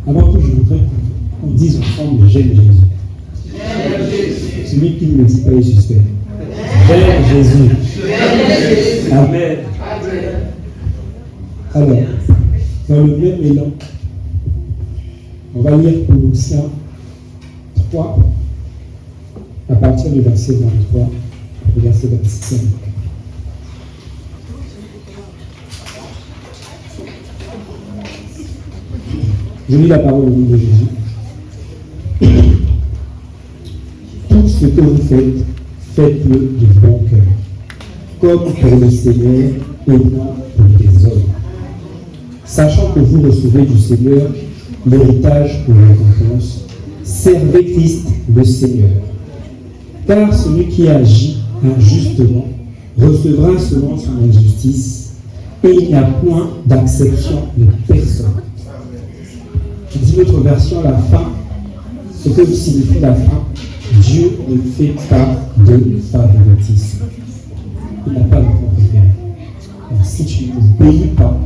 Avant tout, je voudrais qu'on dise ensemble, j'aime Jésus. Celui qui ne le dit pas est suspect. J'aime Jésus. Amen. Alors, dans le même élan, on va lire Colossiens 3, à partir du verset 23 au verset 25. Je lis la parole au nom de Jésus. Tout ce que vous faites, faites-le de bon cœur, comme pour le Seigneur et non pour les hommes. Sachant que vous recevez du Seigneur l'héritage pour la récompense, servez Christ le Seigneur. Car celui qui agit injustement recevra selon son injustice, et il n'y a point d'acception de personne. Dans une autre version, la fin, ce que signifie la fin, Dieu ne fait pas de favoritisme. Il n'a pas de compétence. Donc si tu n'obéis pas,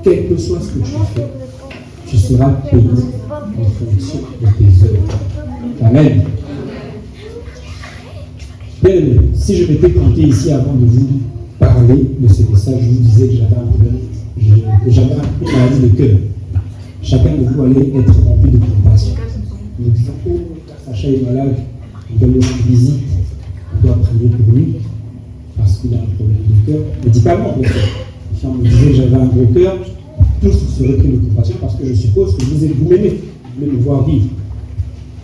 quel que soit ce que tu fais, tu seras payé en fonction de tes œuvres. Amen. Bien aimé, si je m'étais planté ici avant de vous parler de ce message, je vous disais que j'avais un problème, que j'avais une maladie de cœur. Chacun de vous allait être rempli de compassion. Nous disons, oh, Sacha est malade, on doit lui rendre visite, on doit prier pour lui, parce qu'il a un problème de cœur. Médicalement, bien sûr. Si on me disait que j'avais un gros cœur, tous seraient pris de compassion, parce que je suppose que vous m'aimez, vous voulez me voir vivre.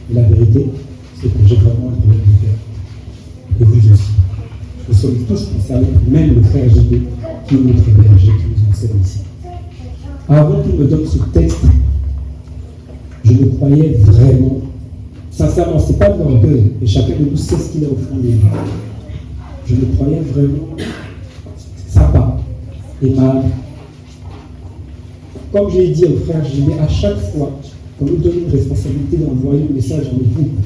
Et la vérité, c'est que j'ai vraiment un problème de cœur. Et vous aussi. Nous sommes tous concernés, même le frère JB, qui est notre berger, qui nous enseigne ici. Avant qu'il me donne ce texte, je me croyais vraiment, sincèrement, ce n'est pas de l'orgueil, et chacun de nous sait ce qu'il a au fond de lui. Je me croyais vraiment sympa, aimable. Comme je l'ai dit au frère JB, à chaque fois qu'on nous donne une responsabilité d'envoyer un message en groupe,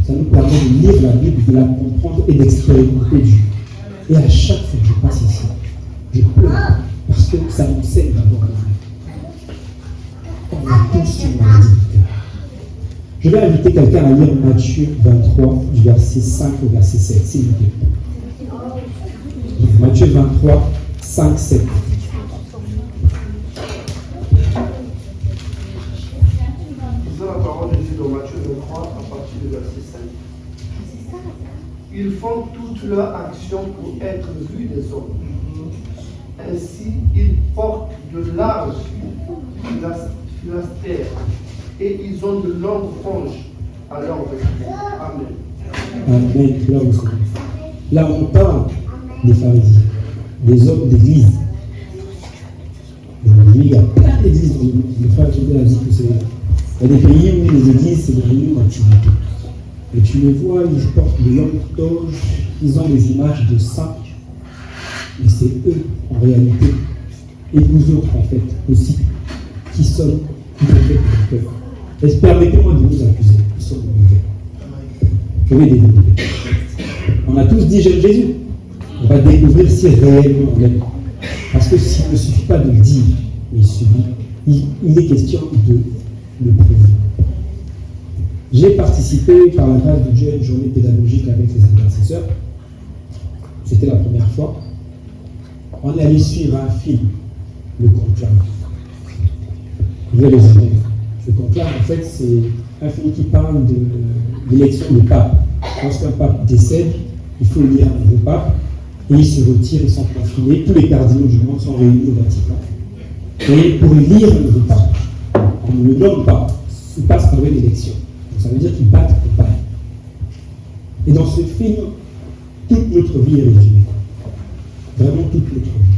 ça nous permet de lire la Bible, de la comprendre et d'expérimenter Dieu. Et à chaque fois que je passe ici, je pleure parce que ça m'enseigne d'abord la vie. On a tous une maladie de cœur. Je vais inviter quelqu'un à lire Matthieu 23, du verset 5 au verset 7, s'il vous plaît. Matthieu 23, 5, 7. La parole de Dieu dans Matthieu 23 à partir du verset 5. Ils font toute leur action pour être vus des hommes. Ainsi, ils portent de larges filastères et ils ont de longues franges à leur vêtements. Amen. Amen. Là, on parle des pharisiens, des hommes d'église. Il y a plein d'églises dans le monde. Le frère Gilbert a dit que c'est là. Il y a des pays où les églises, c'est des réunions d'activité. Et tu les vois, ils portent de longues toges, ils ont des images de saints. Mais c'est eux, en réalité, et nous autres, en fait, aussi, qui sommes mauvais de cœur. Et permettez-moi de nous accuser, nous sommes mauvais. Je vais développer. On a tous dit j'aime Jésus. On va découvrir si réellement on l'aime. Parce que s'il ne suffit pas de le dire, mais il est question de le prouver. J'ai participé par la grâce de Dieu à une journée pédagogique avec les intercesseurs. C'était la première fois. On allait suivre un film, le conclave. Vous allez les aimer. Le conclave, en fait, c'est un film qui parle de l'élection du pape. Lorsqu'un pape décède, il faut élire un nouveau pape, et il se retire, ils sont confinés. Tous les cardinaux du monde sont réunis au Vatican. Et pour élire un nouveau pape, on ne le nomme pas, il passe par une élection. Donc ça veut dire qu'ils battent campagne. Et dans ce film, toute notre vie est résumée. Vraiment toute notre vie.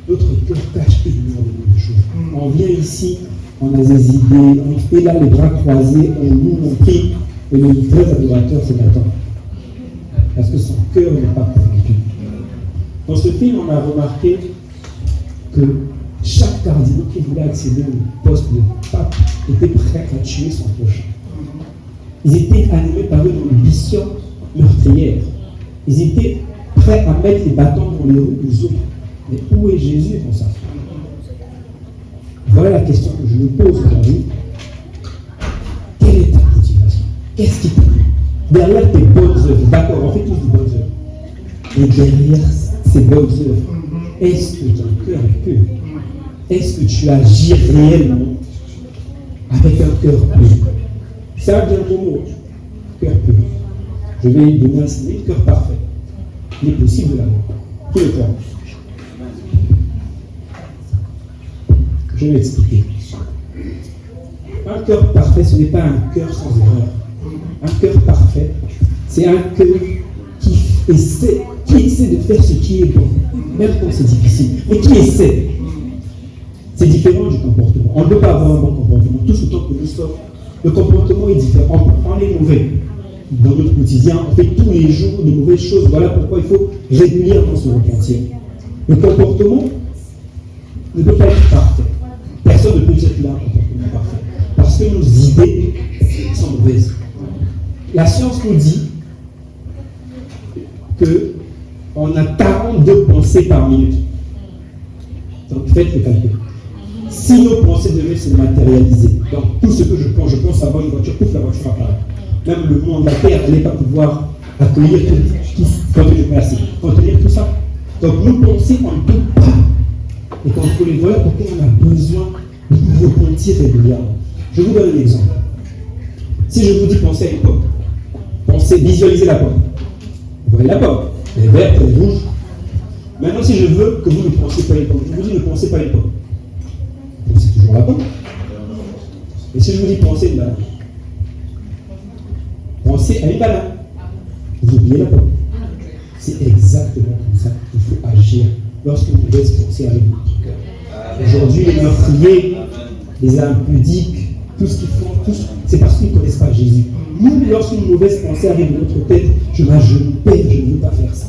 Notre cœur cache énormément de choses. On vient ici, on a des idées, on fait là les bras croisés, on loue, on prie, et le vrai adorateur, c'est Nathan. Parce que son cœur n'est pas convaincu. Dans ce film, on a remarqué que chaque cardinal qui voulait accéder au poste de pape était prêt à tuer son prochain. Ils étaient animés par une ambition meurtrière. Ils étaient prêts à mettre les bâtons dans les roues des autres. Mais où est Jésus dans ça? voilà la question que je me pose aujourd'hui. Quelle est ta motivation? Qu'est-ce qui te plaît? Derrière tes bonnes œuvres, d'accord, on fait tous de bonnes œuvres. Mais derrière ces bonnes œuvres, est-ce que ton cœur est pur? Est-ce que tu agis réellement avec un cœur pur? Ça vient de mot, cœur pur. Je vais donner un signe, cœur parfait. Il est possible de l'avoir. Tout le temps. Je vais expliquer. Un cœur parfait, ce n'est pas un cœur sans erreur. Un cœur parfait, c'est un cœur qui essaie de faire ce qui est bon, même quand c'est difficile, mais qui essaie. C'est différent du comportement. On ne peut pas avoir un bon comportement. Tout ce temps que nous sommes, le comportement est différent. On est mauvais. Dans notre quotidien, on fait tous les jours de mauvaises choses. Voilà pourquoi il faut régulièrement se repentir. Le comportement ne peut pas être parfait. Personne ne peut dire qu'il a un comportement parfait. Parce que nos idées sont mauvaises. La science nous dit qu'on a 42 pensées par minute. Donc faites le calcul. Si nos pensées devaient se matérialiser, donc tout ce que je pense avoir une voiture, pouf, la voiture apparaît. Même le monde, la terre, n'allait pas pouvoir accueillir contenir tout ça. Donc nos pensées, on ne peut pas les contrôler. Voilà pourquoi on a besoin de nous repentir régulièrement. Je vous donne un exemple. Si je vous dis pensez à une pomme, visualisez la pomme. Vous voyez la pomme, elle est verte, elle est rouge. Maintenant, si je veux que vous ne pensiez pas à une pomme, je vous dis ne pensez pas à une pomme. Pensez toujours à la pomme. Et si je vous dis pensez à une banane, pensez à une banane. Vous oubliez la pomme. C'est exactement comme ça qu'il faut agir lorsque vous laisse penser avec votre cœur. Aujourd'hui, les meurtriers, les impudiques, tout ce qu'ils font, c'est parce qu'ils ne connaissent pas Jésus. Nous, lorsqu'une mauvaise pensée arrive dans notre tête, je me perds, je ne veux pas faire ça.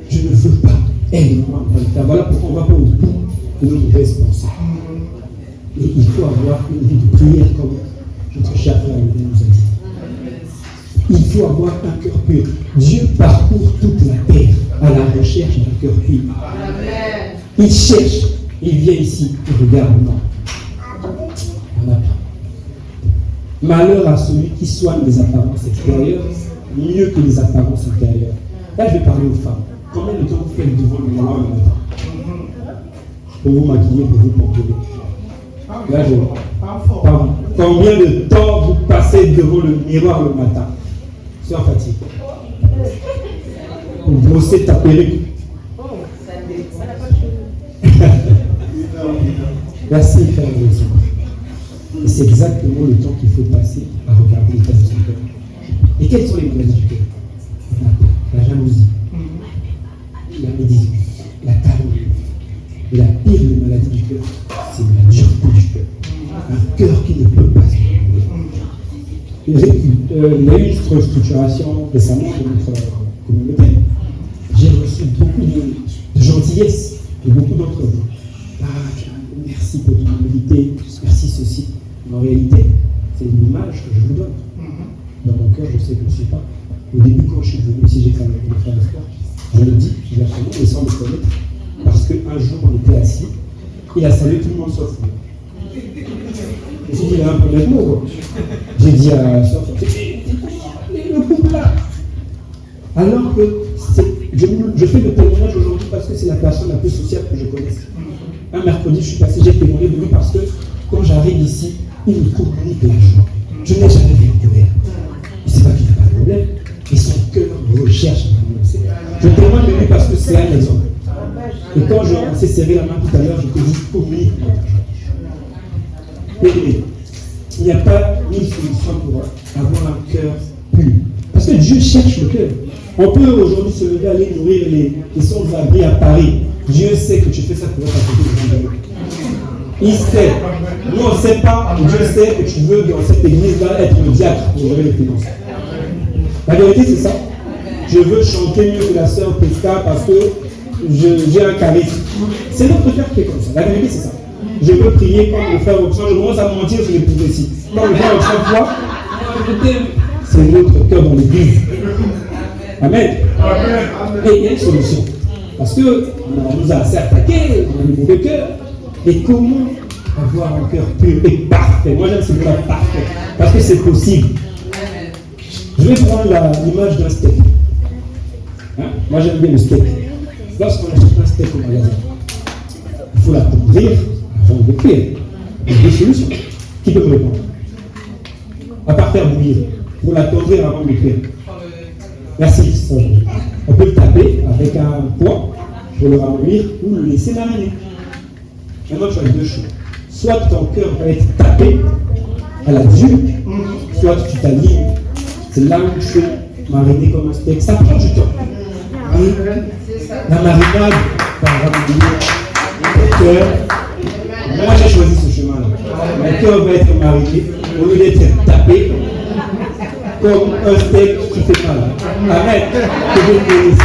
Je ne veux pas. Aide-moi à le faire. Voilà pourquoi on va pas au bout de nos mauvaises pensées. Et il faut avoir une vie de prière comme notre cher frère nous a dit. Il faut avoir un cœur pur. Dieu parcourt toute la terre à la recherche d'un cœur pur. Il cherche, il vient ici, il regarde, non. On n'a pas. Malheur à celui qui soigne les apparences extérieures mieux que les apparences intérieures. Là, je vais parler aux femmes. Combien de temps vous faites devant le miroir le matin? Pour vous maquiller, pour vous pomper. Là, pardon. Combien de temps vous passez devant le miroir le matin? C'est en fatigue. Pour brosser ta perruque. Merci, frère et c'est exactement le temps qu'il faut passer à regarder l'état de son cœur. Et quelles sont les maladies du cœur? La jalousie, la médisance, la calomnie. Et la pire des maladies du cœur, c'est la dureté du cœur. Un cœur qui ne peut pas se renouveler. Il y a eu une restructuration récemment de notre communauté. J'ai reçu beaucoup de gentillesse de beaucoup d'entre vous. Merci pour ton humilité, merci ceci. En réalité, c'est une image que je vous donne. Dans mon cœur, je sais que je ne sais pas. Au début, quand je suis venu ici, j'ai fait le sport. Je le dis ouvertement et sans le connaître. Parce qu'un jour, on était assis, il a salué tout le monde sauf moi. Je me suis dit, il a un problème de mots. J'ai dit à la soeur, le couple là. Alors que je fais le témoignage aujourd'hui parce que c'est la personne la plus sociale que je connaisse. Un mercredi, je suis passé, j'ai témoigné de lui parce que quand j'arrive ici, il me communique la joie. Je n'ai jamais vu une colère. Il ne sait pas qu'il n'a pas de problème. Et son cœur recherche à me. Je témoigne de lui parce que c'est un exemple. Et quand on s'est serré la main tout à l'heure, je te dis communique la joie. Et il n'y a pas une solution pour avoir un cœur pur. Parce que Dieu cherche le cœur. On peut aujourd'hui se lever, aller nourrir les sans-abri à Paris. Dieu sait que tu fais ça pour être à côté de Dieu. Il sait. Nous, on ne sait pas. Dieu sait que tu veux dans cette église-là être le diacre pour gérer les finances. La vérité, c'est ça. Je veux chanter mieux que la sœur Pesca parce que j'ai un charisme. C'est notre cœur qui est comme ça. La vérité, c'est ça. Je veux prier comme le frère Option. Je commence à mentir sur les prophéties. Quand le frère Option voit, c'est notre cœur dans l'église. Amen. Et il y a une solution. Parce qu'on nous a assez attaqués, on a le mauvais cœur. Et comment avoir un cœur pur et parfait. Moi j'aime ce mot-là, parfait, parce que c'est possible. Je vais prendre l'image d'un steak. Hein? Moi j'aime bien le steak. Lorsqu'on achète un steak au magasin, il faut l'attendrir avant de le cuire. Il y a deux solutions. Qui peut me répondre? À part faire bouillir, pour l'attendrir avant de le cuire. Merci. On peut le taper avec un poids pour le ramollir ou le laisser mariner. Maintenant, tu as deux choix. Soit ton cœur va être tapé à la dure, soit tu t'alignes. C'est là où tu fais mariner comme un steak. Ça prend du temps. La marinade va ramollir le cœur. Moi, j'ai choisi ce chemin-là. Le cœur va être mariné au lieu d'être tapé comme un steak qui fait mal. Amen. Que Dieu bénisse.